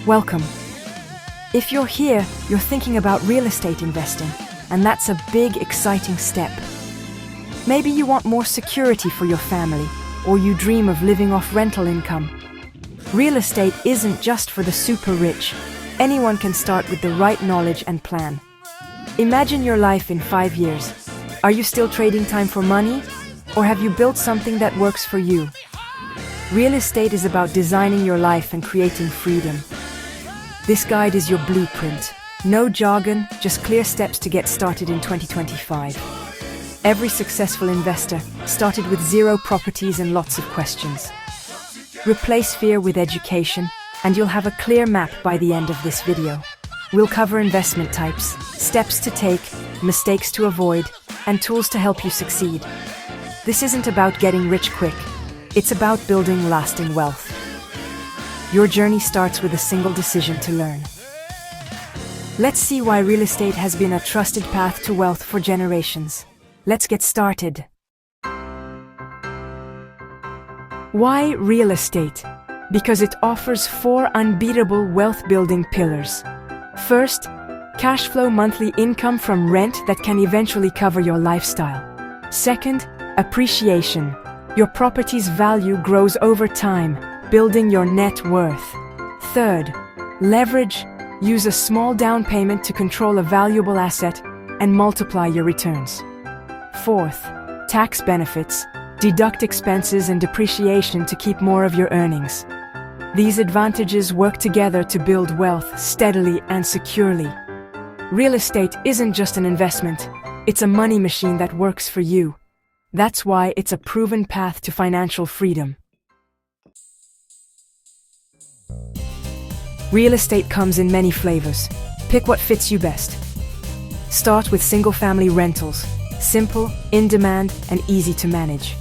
Welcome. If you're here, you're thinking about real estate investing, and that's a big, exciting step. Maybe you want more security for your family, or you dream of living off rental income. Real estate isn't just for the super rich. Anyone can start with the right knowledge and plan. Imagine your life in 5 years. Are you still trading time for money? Or have you built something that works for you? Real estate is about designing your life and creating freedom. This guide is your blueprint. No jargon, just clear steps to get started in 2025. Every successful investor started with 0 properties and lots of questions. Replace fear with education, and you'll have a clear map by the end of this video. We'll cover investment types, steps to take, mistakes to avoid, and tools to help you succeed. This isn't about getting rich quick. It's about building lasting wealth. Your journey starts with a single decision to learn. Let's see why real estate has been a trusted path to wealth for generations. Let's get started. Why real estate? Because it offers 4 unbeatable wealth-building pillars. First, cash flow monthly income from rent that can eventually cover your lifestyle. Second, appreciation. Your property's value grows over time, building your net worth. Third, leverage. Use a small down payment to control a valuable asset and multiply your returns. Fourth, tax benefits. Deduct expenses and depreciation to keep more of your earnings. These advantages work together to build wealth steadily and securely. Real estate isn't just an investment, it's a money machine that works for you. That's why it's a proven path to financial freedom. Real estate comes in many flavors. Pick what fits you best. Start with single-family rentals. Simple, in-demand, and easy to manage.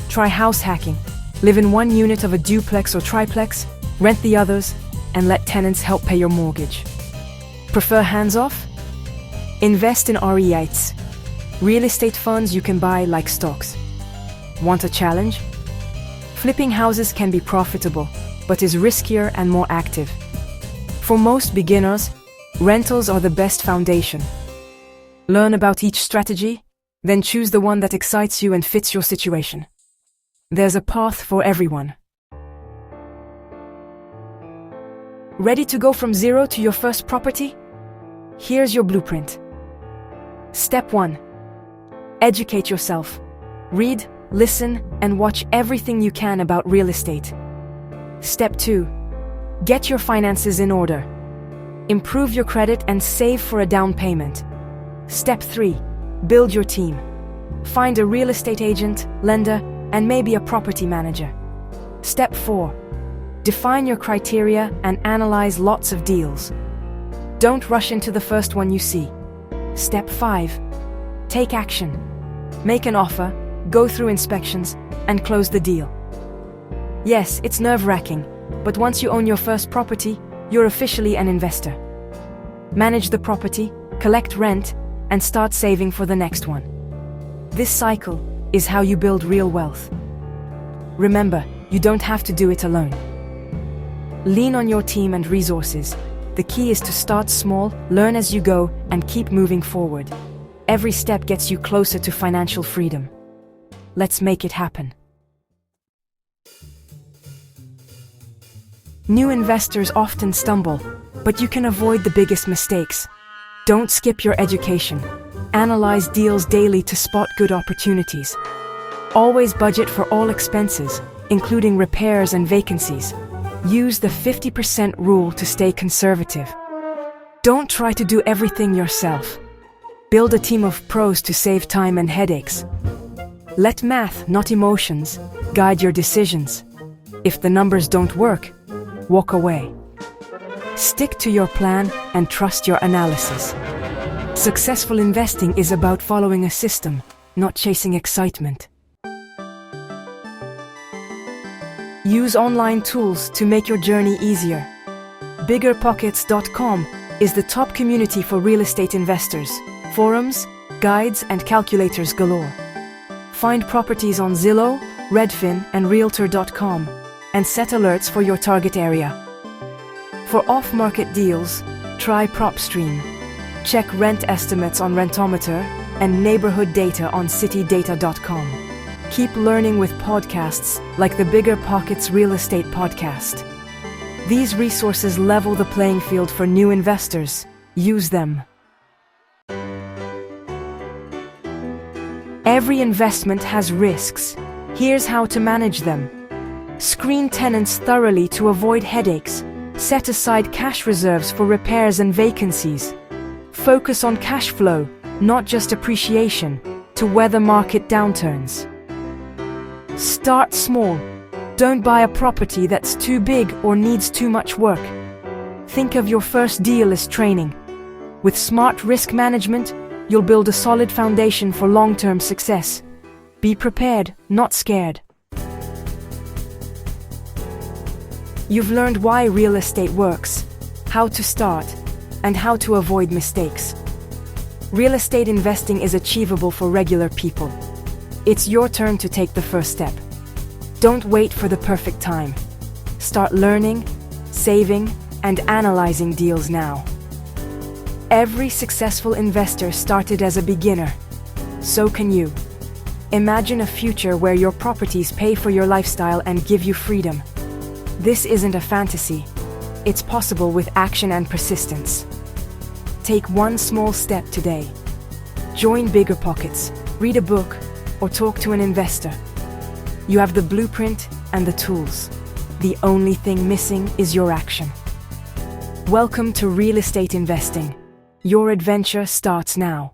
Try house hacking. Live in one unit of a duplex or triplex, rent the others, and let tenants help pay your mortgage. Prefer hands-off? Invest in REITs. Real estate funds you can buy like stocks. Want a challenge? Flipping houses can be profitable, but is riskier and more active. For most beginners, rentals are the best foundation. Learn about each strategy, then choose the one that excites you and fits your situation. There's a path for everyone. Ready to go from 0 to your first property? Here's your blueprint. Step 1. Educate yourself. Read, listen, and watch everything you can about real estate. Step 2. Get your finances in order. Improve your credit and save for a down payment. Step 3. Build your team. Find a real estate agent, lender, and maybe a property manager. Step 4. Define your criteria and analyze lots of deals. Don't rush into the first one you see. Step 5. Take action. Make an offer, go through inspections, and close the deal. Yes, it's nerve-wracking, but once you own your first property, you're officially an investor. Manage the property, collect rent, and start saving for the next one. This cycle is how you build real wealth. Remember, you don't have to do it alone. Lean on your team and resources. The key is to start small, learn as you go, and keep moving forward. Every step gets you closer to financial freedom. Let's make it happen. New investors often stumble, but you can avoid the biggest mistakes. Don't skip your education. Analyze deals daily to spot good opportunities. Always budget for all expenses, including repairs and vacancies. Use the 50% rule to stay conservative. Don't try to do everything yourself. Build a team of pros to save time and headaches. Let math, not emotions, guide your decisions. If the numbers don't work, walk away. Stick to your plan and trust your analysis. Successful investing is about following a system, not chasing excitement. Use online tools to make your journey easier. Biggerpockets.com is the top community for real estate investors. Forums, guides, and calculators galore. Find properties on Zillow, Redfin, and Realtor.com, and set alerts for your target area. For off-market deals, try PropStream. Check rent estimates on Rentometer and neighborhood data on citydata.com. Keep learning with podcasts like the Bigger Pockets Real Estate Podcast. These resources level the playing field for new investors. Use them. Every investment has risks. Here's how to manage them. Screen tenants thoroughly to avoid headaches. Set aside cash reserves for repairs and vacancies. Focus on cash flow, not just appreciation, to weather market downturns. Start small. Don't buy a property that's too big or needs too much work. Think of your first deal as training. With smart risk management, you'll build a solid foundation for long-term success. Be prepared, not scared. You've learned why real estate works, how to start, and how to avoid mistakes. Real estate investing is achievable for regular people. It's your turn to take the first step. Don't wait for the perfect time. Start learning, saving, and analyzing deals now. Every successful investor started as a beginner. So can you. Imagine a future where your properties pay for your lifestyle and give you freedom. This isn't a fantasy. It's possible with action and persistence. Take one small step today. Join Bigger Pockets, read a book, or talk to an investor. You have the blueprint and the tools. The only thing missing is your action. Welcome to real estate investing. Your adventure starts now.